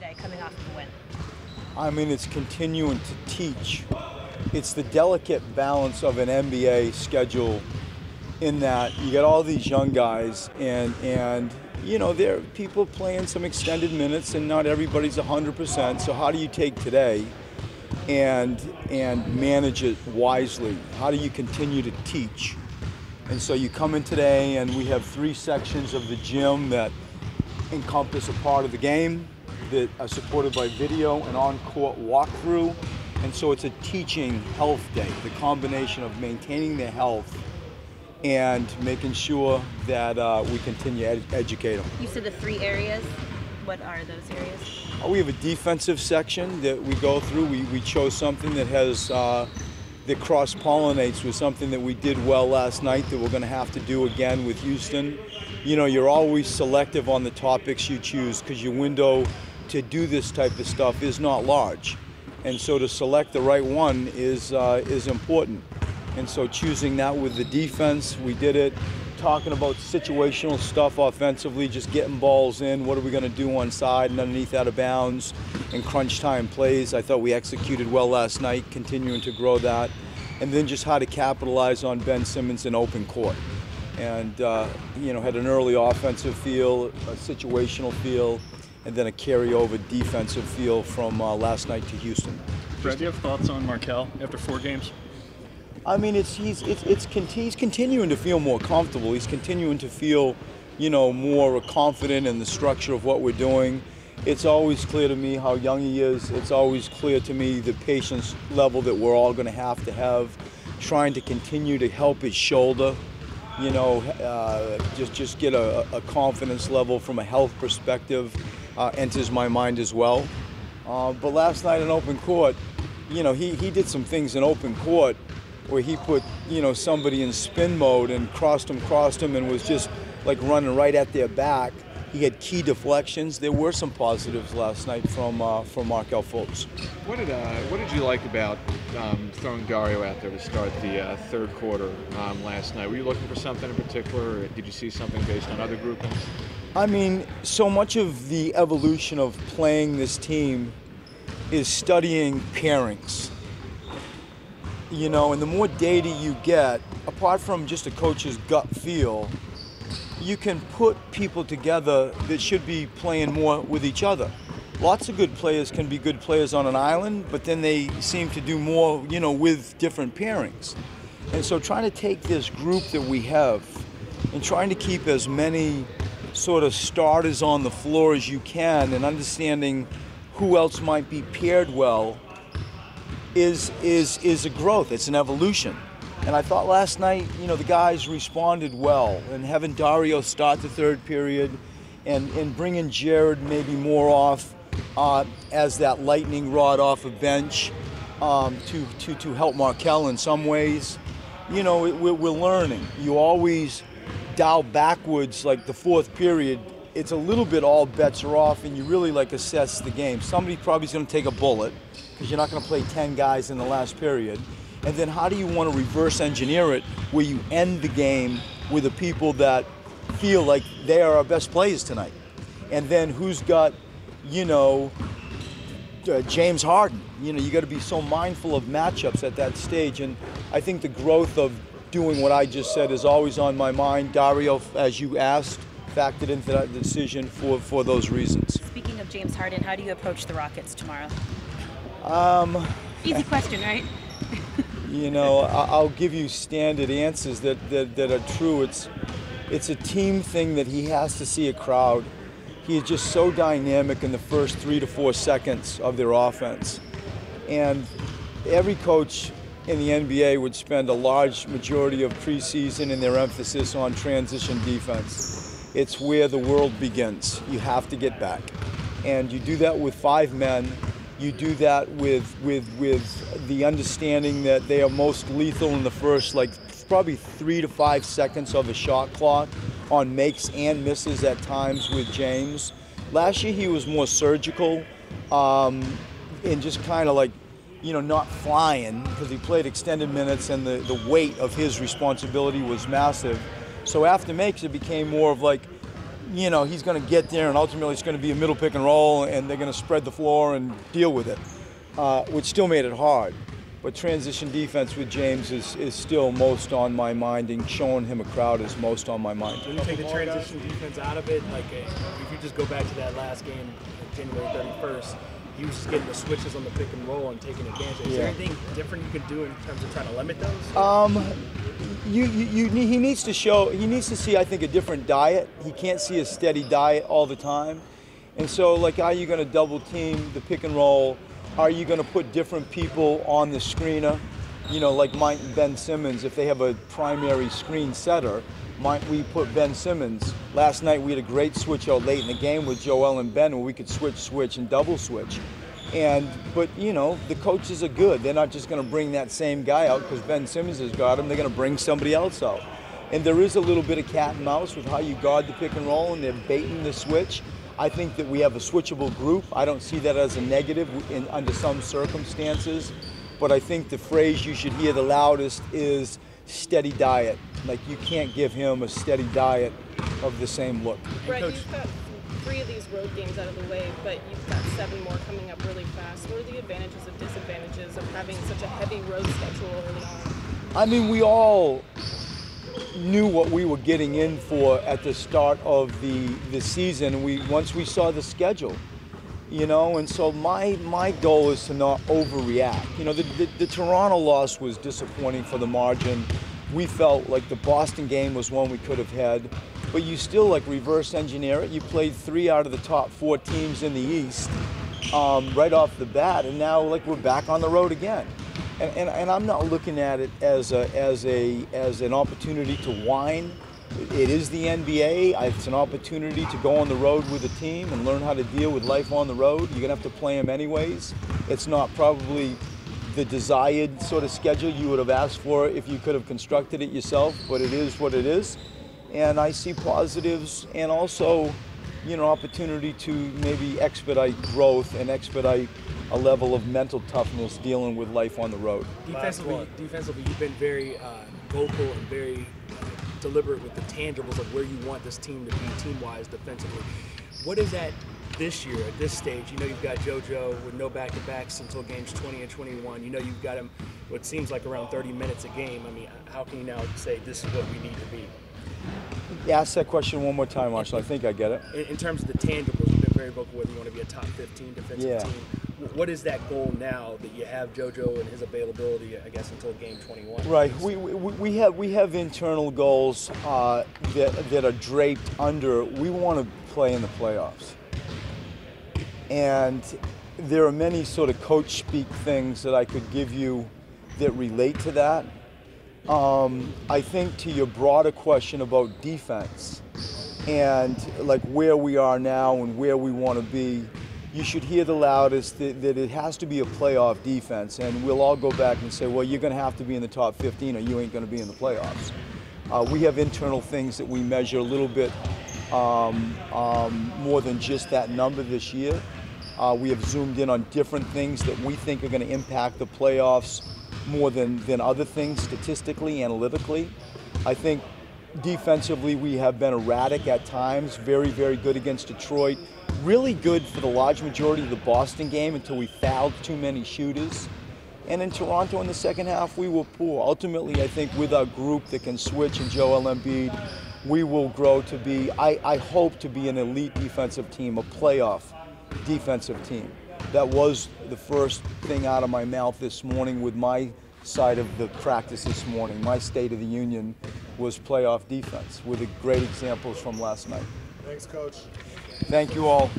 today, coming off of the win? I mean, it's continuing to teach. It's the delicate balance of an NBA schedule in that you got all these young guys and you know, there are people playing some extended minutes and not everybody's 100%. So how do you take today and manage it wisely? How do you continue to teach? And so you come in today and we have 3 sections of the gym that encompass a part of the game that are supported by video and on-court walkthrough. And so it's a teaching health day, the combination of maintaining their health and making sure that we continue to educate them. You said the 3 areas. What are those areas? We have a defensive section that we go through. We chose something that has that cross-pollinates with something that we did well last night that we're going to have to do again with Houston. You know, you're always selective on the topics you choose because your window to do this type of stuff is not large. And so to select the right one is important. And so choosing that with the defense, we did it. Talking about situational stuff offensively, just getting balls in, what are we going to do on side and underneath out of bounds, and crunch time plays. I thought we executed well last night, continuing to grow that. And then just how to capitalize on Ben Simmons in open court. And, you know, had an early offensive feel, a situational feel, and then a carryover defensive feel from last night to Houston. Brad, do you have thoughts on Markelle after 4 games? I mean, he's continuing to feel more comfortable. He's continuing to feel, you know, more confident in the structure of what we're doing. It's always clear to me how young he is. It's always clear to me the patience level that we're all going to have, trying to continue to help his shoulder, you know, just get a confidence level from a health perspective enters my mind as well. But last night in open court, you know, he did some things in open court where he put, you know, somebody in spin mode and crossed him and was just like running right at their back. He had key deflections. There were some positives last night from Markelle Fultz. What did you like about throwing Dario out there to start the third quarter last night? Were you looking for something in particular, or did you see something based on other groupings? I mean, so much of the evolution of playing this team is studying pairings. You know, and the more data you get, apart from just a coach's gut feel, you can put people together that should be playing more with each other. Lots of good players can be good players on an island, but then they seem to do more, you know, with different pairings. And so trying to take this group that we have and trying to keep as many sort of starters on the floor as you can and understanding who else might be paired well is a growth. It's an evolution. And I thought last night, you know, the guys responded well, and having Dario start the third period and bringing Jared maybe more off as that lightning rod off a bench to help Markelle in some ways. You know, we're learning. You always dial backwards, like the fourth period, it's a little bit all bets are off and you really like assess the game. Somebody probably is going to take a bullet because you're not going to play 10 guys in the last period. And then how do you want to reverse engineer it where you end the game with the people that feel like they are our best players tonight? And then who's got, you know, James Harden? You know, you got to be so mindful of matchups at that stage. And I think the growth of doing what I just said is always on my mind. Dario, as you asked, factored into that decision for those reasons. Speaking of James Harden, how do you approach the Rockets tomorrow? Easy question, right? You know, I'll give you standard answers that are true. It's a team thing that he has to see a crowd. He is just so dynamic in the first 3 to 4 seconds of their offense. And every coach in the NBA would spend a large majority of preseason in their emphasis on transition defense. It's where the world begins. You have to get back. And you do that with 5 men. You do that with the understanding that they are most lethal in the first, like, probably 3 to 5 seconds of a shot clock on makes and misses at times with James. Last year he was more surgical and just kind of like, you know, not flying because he played extended minutes and the weight of his responsibility was massive. So after makes it became more of like, he's going to get there, and ultimately it's going to be a middle pick and roll, and they're going to spread the floor and deal with it, which still made it hard. But transition defense with James is still most on my mind, and showing him a crowd is most on my mind. When you take the transition defense out of it, like if you just go back to that last game, January 31st, he was just getting the switches on the pick and roll and taking advantage. Is there anything different you can do in terms of trying to limit those? He needs to see, I think, a different diet. He can't see a steady diet all the time. And so, like, are you going to double team the pick and roll? Are you going to put different people on the screener? Like Mike and Ben Simmons, if they have a primary screen setter, might we put Ben Simmons? Last night we had a great switch out late in the game with Joel and Ben where we could switch, and double switch. But the coaches are good. They're not just going to bring that same guy out because Ben Simmons has got him. They're going to bring somebody else out. And there is a little bit of cat and mouse with how you guard the pick and roll, and they're baiting the switch. I think that we have a switchable group. I don't see that as a negative under some circumstances. But I think the phrase you should hear the loudest is steady diet. Like, you can't give him a steady diet of the same look. Brett, you've got 3 of these road games out of the way, but you've got 7 more coming up really fast. What are the advantages and disadvantages of having such a heavy road schedule early on? I mean, we all knew what we were getting in for at the start of the season. Once we saw the schedule, and so my goal is to not overreact. The Toronto loss was disappointing for the margin. We felt like the Boston game was one we could have had, but you still reverse engineer it. You played 3 out of the top 4 teams in the East right off the bat, and now we're back on the road again. And I'm not looking at it as an opportunity to whine. It is the NBA. It's an opportunity to go on the road with a team and learn how to deal with life on the road. You're going to have to play them anyways. It's not probably the desired sort of schedule you would have asked for if you could have constructed it yourself, but it is what it is. And I see positives and also, opportunity to maybe expedite growth and expedite a level of mental toughness dealing with life on the road. Defensively, you've been very vocal and very deliberate with the tangibles of where you want this team to be team-wise defensively. What is that this year at this stage? You've got JoJo with no back-to-backs until games 20 and 21. You've got him what seems like around 30 minutes a game. I mean, how can you now say this is what we need to be? Ask that question one more time, Marshall. I think I get it. In terms of the tangibles, you've been very vocal whether you want to be a top 15 defensive team. What is that goal now that you have JoJo and his availability, I guess, until game 21? Right. We have internal goals that are draped under. We want to play in the playoffs, and there are many sort of coach speak things that I could give you that relate to that. I think to your broader question about defense and where we are now and where we want to be, you should hear the loudest that it has to be a playoff defense, and we'll all go back and say, well, you're going to have to be in the top 15 or you ain't going to be in the playoffs. We have internal things that we measure a little bit more than just that number this year. We have zoomed in on different things that we think are going to impact the playoffs more than other things statistically, analytically. I think defensively we have been erratic at times, very, very good against Detroit, really good for the large majority of the Boston game until we fouled too many shooters. And in Toronto in the second half, we were poor. Ultimately, I think with our group that can switch and Joel Embiid, we will grow to be, I hope to be an elite defensive team, a playoff defensive team. That was the first thing out of my mouth this morning with my side of the practice this morning. My State of the Union was playoff defense with the great examples from last night. Thanks, Coach. Thank you all.